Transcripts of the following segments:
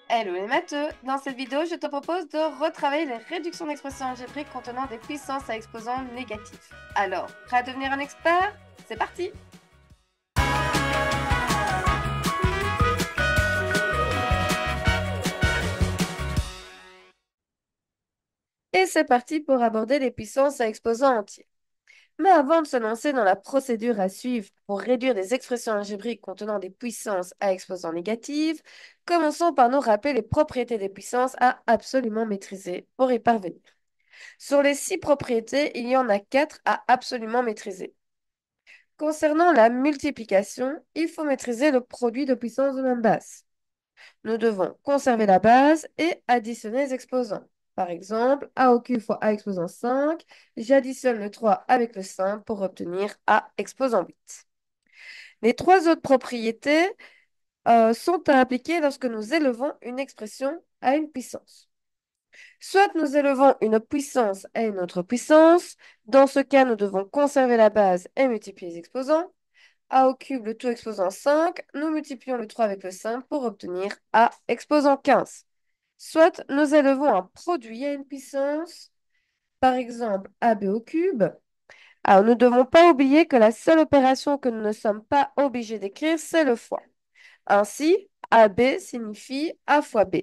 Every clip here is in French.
Hello les matheux! Dans cette vidéo, je te propose de retravailler les réductions d'expressions algébriques contenant des puissances à exposants négatifs. Alors, prêt à devenir un expert? C'est parti! Et c'est parti pour aborder les puissances à exposants entiers. Mais avant de se lancer dans la procédure à suivre pour réduire des expressions algébriques contenant des puissances à exposants négatifs, commençons par nous rappeler les propriétés des puissances à absolument maîtriser pour y parvenir. Sur les 6 propriétés, il y en a 4 à absolument maîtriser. Concernant la multiplication, il faut maîtriser le produit de puissance de même base. Nous devons conserver la base et additionner les exposants. Par exemple, a au cube fois a exposant 5, j'additionne le 3 avec le 5 pour obtenir a exposant 8. Les 3 autres propriétés sont à appliquer lorsque nous élevons une expression à une puissance. Soit nous élevons une puissance à une autre puissance, dans ce cas nous devons conserver la base et multiplier les exposants. A au cube, le tout exposant 5, nous multiplions le 3 avec le 5 pour obtenir A exposant 15. Soit nous élevons un produit à une puissance, par exemple AB au cube. Alors nous ne devons pas oublier que la seule opération que nous ne sommes pas obligés d'écrire, c'est le fois. Ainsi, AB signifie A fois B.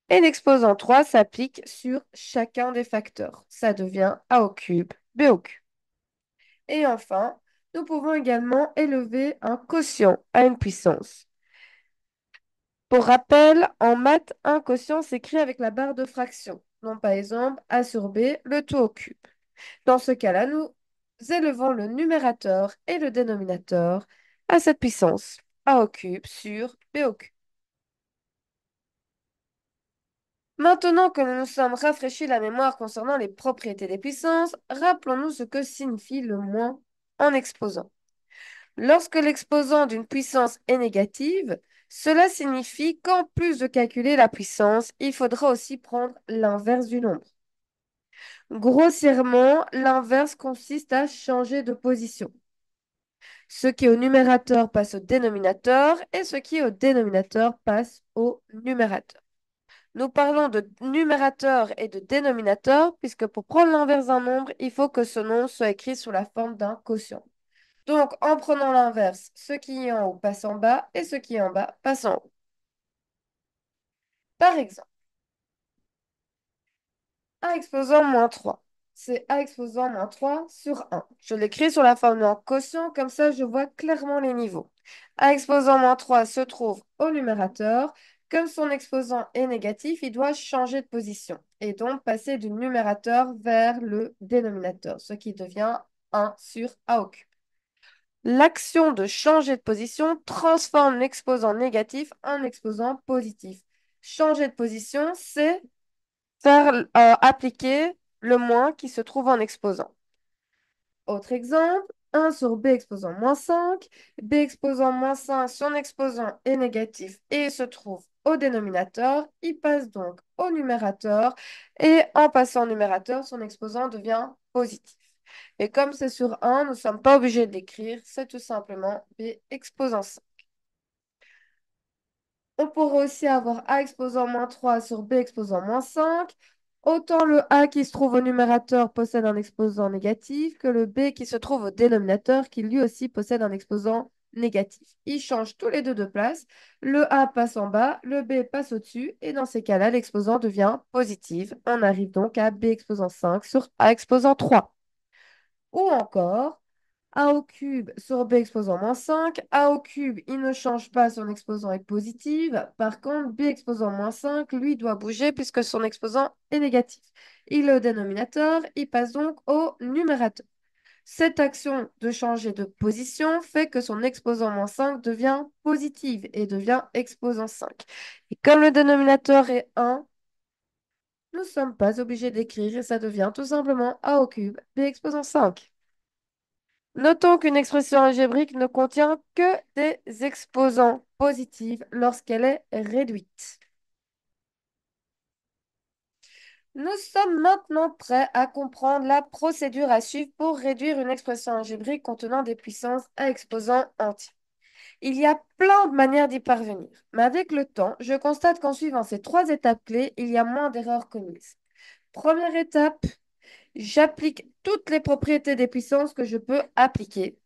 Et l'exposant 3 s'applique sur chacun des facteurs. Ça devient A au cube, B au cube. Et enfin, nous pouvons également élever un quotient à une puissance. Pour rappel, en maths, un quotient s'écrit avec la barre de fraction. Donc, par exemple, a sur b, le tout au cube. Dans ce cas-là, nous élevons le numérateur et le dénominateur à cette puissance, a au cube sur b au cube. Maintenant que nous nous sommes rafraîchis la mémoire concernant les propriétés des puissances, rappelons-nous ce que signifie le moins en exposant. Lorsque l'exposant d'une puissance est négative, cela signifie qu'en plus de calculer la puissance, il faudra aussi prendre l'inverse du nombre. Grossièrement, l'inverse consiste à changer de position. Ce qui est au numérateur passe au dénominateur et ce qui est au dénominateur passe au numérateur. Nous parlons de numérateur et de dénominateur puisque pour prendre l'inverse d'un nombre, il faut que ce nombre soit écrit sous la forme d'un quotient. Donc, en prenant l'inverse, ce qui est en haut passe en bas et ce qui est en bas passe en haut. Par exemple, A exposant moins 3. C'est A exposant moins 3 sur 1. Je l'écris sur la forme d'un quotient, comme ça je vois clairement les niveaux. A exposant moins 3 se trouve au numérateur. Comme son exposant est négatif, il doit changer de position et donc passer du numérateur vers le dénominateur, ce qui devient 1 sur A au cube. L'action de changer de position transforme l'exposant négatif en exposant positif. Changer de position, c'est faire appliquer le moins qui se trouve en exposant. Autre exemple, 1 sur b exposant moins 5. B exposant moins 5, son exposant est négatif et se trouve au dénominateur. Il passe donc au numérateur et en passant au numérateur, son exposant devient positif. Et comme c'est sur 1, nous ne sommes pas obligés de l'écrire, c'est tout simplement b exposant 5. On pourrait aussi avoir A exposant moins 3 sur B exposant moins 5. Autant le A qui se trouve au numérateur possède un exposant négatif que le B qui se trouve au dénominateur qui lui aussi possède un exposant négatif. Ils changent tous les deux de place. Le A passe en bas, le B passe au-dessus et dans ces cas-là, l'exposant devient positif. On arrive donc à B exposant 5 sur A exposant 3. Ou encore, a au cube sur b exposant moins 5. A au cube, il ne change pas, son exposant est positif. Par contre, b exposant moins 5, lui, doit bouger puisque son exposant est négatif. Il est au dénominateur, il passe donc au numérateur. Cette action de changer de position fait que son exposant moins 5 devient positif et devient exposant 5. Et comme le dénominateur est 1, nous ne sommes pas obligés d'écrire et ça devient tout simplement a au cube b exposant 5. Notons qu'une expression algébrique ne contient que des exposants positifs lorsqu'elle est réduite. Nous sommes maintenant prêts à comprendre la procédure à suivre pour réduire une expression algébrique contenant des puissances à exposants entiers. Il y a plein de manières d'y parvenir, mais avec le temps, je constate qu'en suivant ces trois étapes clés, il y a moins d'erreurs commises. Première étape, j'applique toutes les propriétés des puissances que je peux appliquer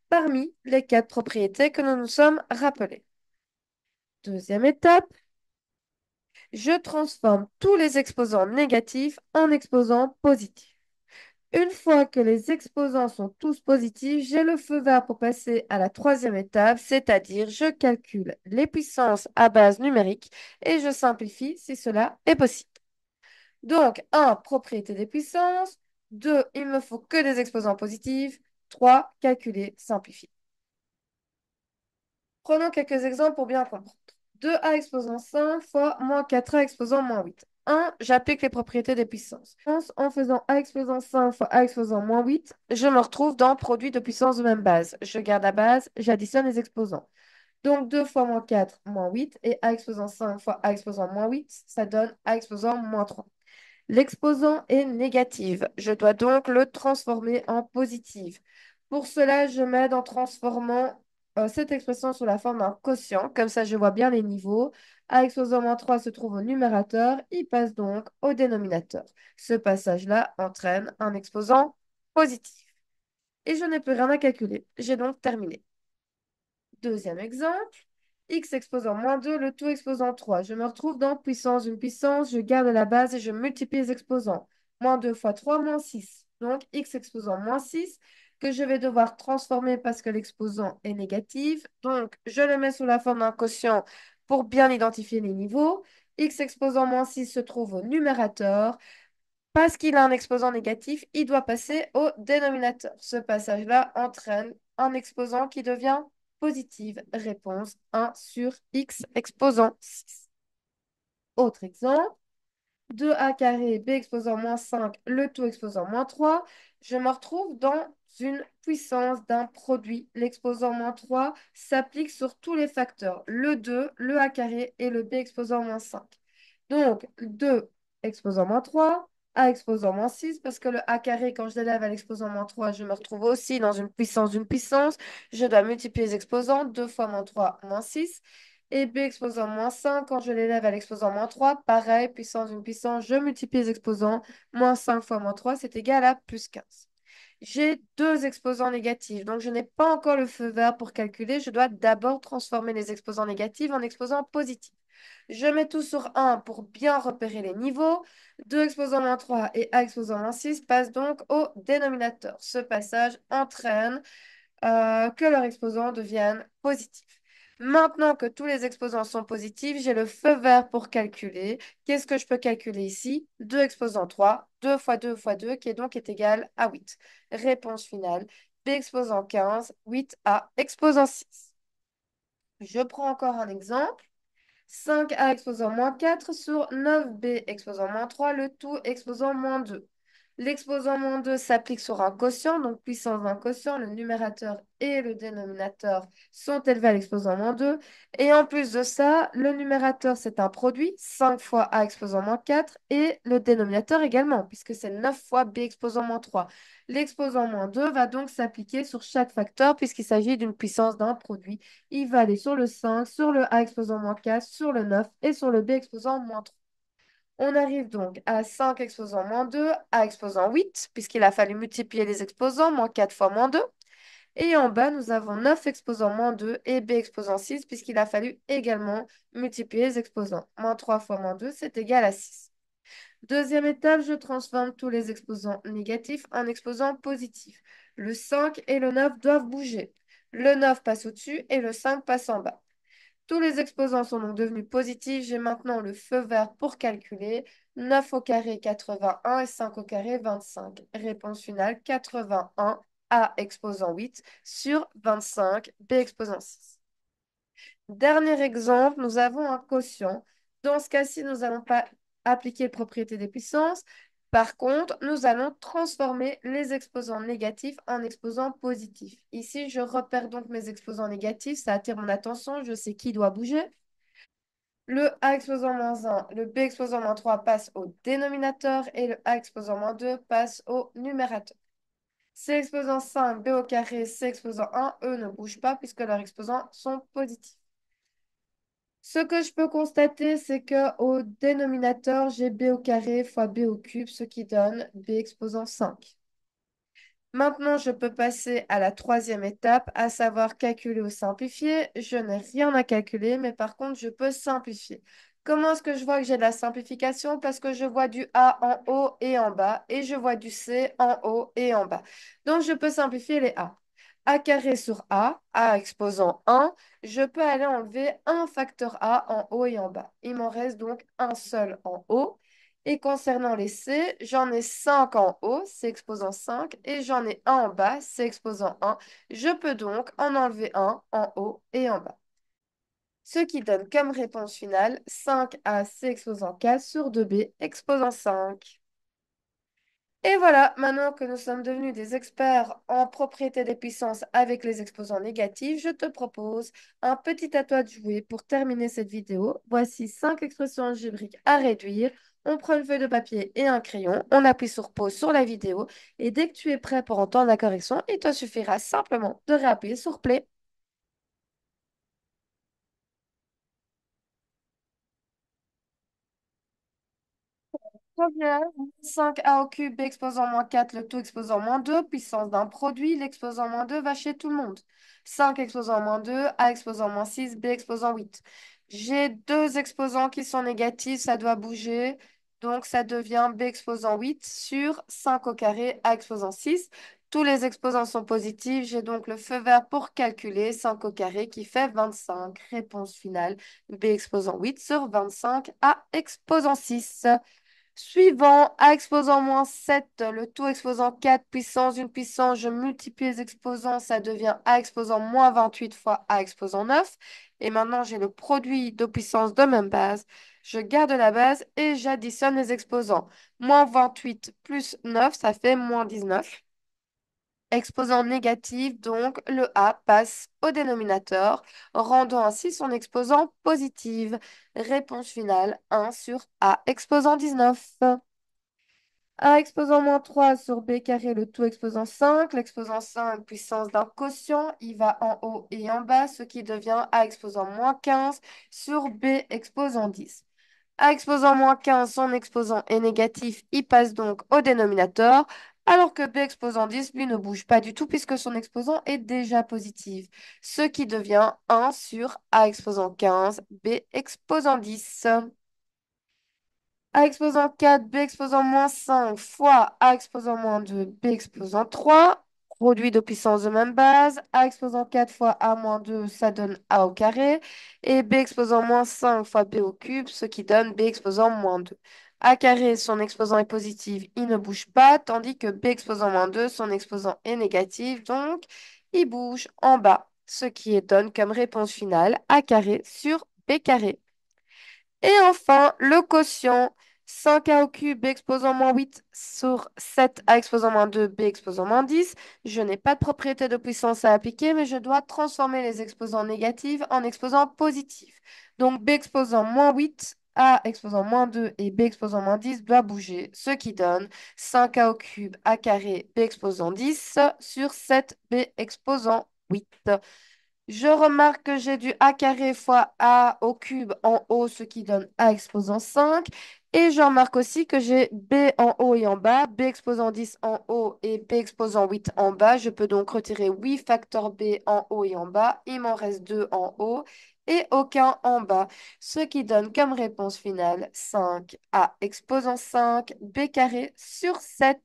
parmi les quatre propriétés que nous nous sommes rappelées. Deuxième étape, je transforme tous les exposants négatifs en exposants positifs. Une fois que les exposants sont tous positifs, j'ai le feu vert pour passer à la troisième étape, c'est-à-dire je calcule les puissances à base numérique et je simplifie si cela est possible. Donc, 1, propriété des puissances. 2, il me faut que des exposants positifs. 3, calculer, simplifier. Prenons quelques exemples pour bien comprendre. 2a exposant 5 fois moins 4a exposant moins 8. 1, j'applique les propriétés des puissances. En faisant a exposant 5 fois a exposant moins 8, je me retrouve dans produit de puissance de même base. Je garde la base, j'additionne les exposants. Donc 2 fois moins 4, moins 8, et a exposant 5 fois a exposant moins 8, ça donne a exposant moins 3. L'exposant est négatif. Je dois donc le transformer en positif. Pour cela, je m'aide en transformant cette expression sous la forme d'un quotient. Comme ça, je vois bien les niveaux. A exposant moins 3 se trouve au numérateur. Il passe donc au dénominateur. Ce passage-là entraîne un exposant positif. Et je n'ai plus rien à calculer. J'ai donc terminé. Deuxième exemple, x exposant moins 2, le tout exposant 3. Je me retrouve dans puissance d'une puissance, je garde la base et je multiplie les exposants. Moins 2 fois 3, moins 6. Donc x exposant moins 6, que je vais devoir transformer parce que l'exposant est négatif. Donc je le mets sous la forme d'un quotient pour bien identifier les niveaux. X exposant moins 6 se trouve au numérateur. Parce qu'il a un exposant négatif, il doit passer au dénominateur. Ce passage-là entraîne un exposant qui devient positive. Réponse 1 sur x exposant 6. Autre exemple, 2a carré b exposant moins 5, le tout exposant moins 3. Je me retrouve dans une puissance d'un produit. L'exposant moins 3 s'applique sur tous les facteurs, le 2, le a carré et le b exposant moins 5. Donc, 2 exposant moins 3, a exposant moins 6, parce que le a carré, quand je l'élève à l'exposant moins 3, je me retrouve aussi dans une puissance d'une puissance. Je dois multiplier les exposants, 2 fois moins 3, moins 6. Et b exposant moins 5, quand je l'élève à l'exposant moins 3, pareil, puissance d'une puissance, je multiplie les exposants. Moins 5 fois moins 3, c'est égal à plus 15. J'ai deux exposants négatifs, donc je n'ai pas encore le feu vert pour calculer. Je dois d'abord transformer les exposants négatifs en exposants positifs. Je mets tout sur 1 pour bien repérer les niveaux. 2 exposant moins 3 et A exposant moins 6 passent donc au dénominateur. Ce passage entraîne que leurs exposants deviennent positifs. Maintenant que tous les exposants sont positifs, j'ai le feu vert pour calculer. Qu'est-ce que je peux calculer ici? 2 exposant 3, 2 fois 2 fois 2, qui est donc est égal à 8. Réponse finale, B exposant 15, 8A exposant 6. Je prends encore un exemple. 5a exposant moins 4 sur 9b exposant moins 3, le tout exposant moins 2. L'exposant moins 2 s'applique sur un quotient, donc puissance d'un quotient, le numérateur et le dénominateur sont élevés à l'exposant moins 2. Et en plus de ça, le numérateur, c'est un produit, 5 fois a exposant moins 4, et le dénominateur également, puisque c'est 9 fois b exposant moins 3. L'exposant moins 2 va donc s'appliquer sur chaque facteur, puisqu'il s'agit d'une puissance d'un produit. Il va aller sur le 5, sur le A exposant moins 4, sur le 9 et sur le B exposant moins 3. On arrive donc à 5 exposant moins 2, A exposant 8, puisqu'il a fallu multiplier les exposants, moins 4 fois moins 2. Et en bas, nous avons 9 exposant moins 2 et B exposant 6, puisqu'il a fallu également multiplier les exposants. Moins 3 fois moins 2, c'est égal à 6. Deuxième étape, je transforme tous les exposants négatifs en exposants positifs. Le 5 et le 9 doivent bouger. Le 9 passe au-dessus et le 5 passe en bas. Tous les exposants sont donc devenus positifs. J'ai maintenant le feu vert pour calculer. 9 au carré 81 et 5 au carré 25. Réponse finale 81 A exposant 8 sur 25 B exposant 6. Dernier exemple, nous avons un quotient. Dans ce cas-ci, nous n'allons pas appliquer les propriétés des puissances. Par contre, nous allons transformer les exposants négatifs en exposants positifs. Ici, je repère donc mes exposants négatifs. Ça attire mon attention. Je sais qui doit bouger. Le A exposant moins 1, le B exposant moins 3 passe au dénominateur et le A exposant moins 2 passe au numérateur. C exposant 5, B au carré, C exposant 1, eux ne bougent pas puisque leurs exposants sont positifs. Ce que je peux constater, c'est que au dénominateur, j'ai B au carré fois B au cube, ce qui donne B exposant 5. Maintenant, je peux passer à la troisième étape, à savoir calculer ou simplifier. Je n'ai rien à calculer, mais par contre, je peux simplifier. Comment est-ce que je vois que j'ai de la simplification? Parce que je vois du A en haut et en bas, et je vois du C en haut et en bas. Donc, je peux simplifier les A. A carré sur A exposant 1, je peux aller enlever un facteur A en haut et en bas. Il m'en reste donc un seul en haut. Et concernant les C, j'en ai 5 en haut, C exposant 5, et j'en ai un en bas, C exposant 1. Je peux donc en enlever un en haut et en bas. Ce qui donne comme réponse finale 5A C exposant 4 sur 2B exposant 5. Et voilà, maintenant que nous sommes devenus des experts en propriété des puissances avec les exposants négatifs, je te propose un petit à toi de jouer pour terminer cette vidéo. Voici 5 expressions algébriques à réduire. On prend une feuille de papier et un crayon, on appuie sur pause sur la vidéo et dès que tu es prêt pour entendre la correction, il te suffira simplement de réappuyer sur play. Première, 5a au cube, b exposant moins 4, le tout exposant moins 2, puissance d'un produit, l'exposant moins 2 va chez tout le monde. 5 exposant moins 2, a exposant moins 6, b exposant 8. J'ai deux exposants qui sont négatifs, ça doit bouger, donc ça devient b exposant 8 sur 5 au carré, a exposant 6. Tous les exposants sont positifs, j'ai donc le feu vert pour calculer 5 au carré qui fait 25. Réponse finale, b exposant 8 sur 25, a exposant 6. Suivant, A exposant moins 7, le tout exposant 4, puissance d'une puissance, je multiplie les exposants, ça devient A exposant moins 28 fois A exposant 9. Et maintenant, j'ai le produit de puissance de même base. Je garde la base et j'additionne les exposants. Moins 28 plus 9, ça fait moins 19. Exposant négatif, donc le A passe au dénominateur, rendant ainsi son exposant positif. Réponse finale 1 sur A exposant 19. A exposant moins 3 sur B carré, le tout exposant 5. L'exposant 5, puissance d'un quotient, il va en haut et en bas, ce qui devient A exposant moins 15 sur B exposant 10. A exposant moins 15, son exposant est négatif, il passe donc au dénominateur, alors que B exposant 10, lui, ne bouge pas du tout puisque son exposant est déjà positif, ce qui devient 1 sur A exposant 15, B exposant 10. A exposant 4, B exposant moins 5 fois A exposant moins 2, B exposant 3. Produit de puissance de même base. A exposant 4 fois A moins 2, ça donne A au carré. Et B exposant moins 5 fois B au cube, ce qui donne B exposant moins 2. A carré, son exposant est positif, il ne bouge pas, tandis que B exposant moins 2, son exposant est négatif, donc il bouge en bas, ce qui donne comme réponse finale A carré sur B carré. Et enfin, le quotient 5a au cube, b exposant moins 8 sur 7a exposant moins 2, b exposant moins 10. Je n'ai pas de propriété de puissance à appliquer, mais je dois transformer les exposants négatifs en exposants positifs. Donc b exposant moins 8, a exposant moins 2 et b exposant moins 10 doit bouger, ce qui donne 5a au cube, a carré, b exposant 10 sur 7b exposant 8. Je remarque que j'ai du a carré fois a au cube en haut, ce qui donne a exposant 5. Et je remarque aussi que j'ai b en haut et en bas, b exposant 10 en haut et b exposant 8 en bas. Je peux donc retirer 8 facteurs b en haut et en bas. Il m'en reste 2 en haut et aucun en bas, ce qui donne comme réponse finale 5a exposant 5 b carré sur 7.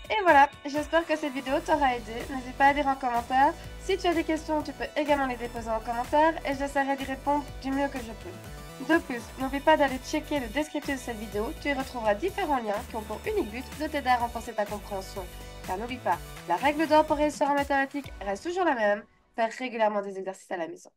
Et voilà, j'espère que cette vidéo t'aura aidé. N'hésite pas à dire en commentaire. Si tu as des questions, tu peux également les déposer en commentaire et j'essaierai d'y répondre du mieux que je peux. De plus, n'oublie pas d'aller checker le descriptif de cette vidéo. Tu y retrouveras différents liens qui ont pour unique but de t'aider à renforcer ta compréhension. Car n'oublie pas, la règle d'or pour réussir en mathématiques reste toujours la même, faire régulièrement des exercices à la maison.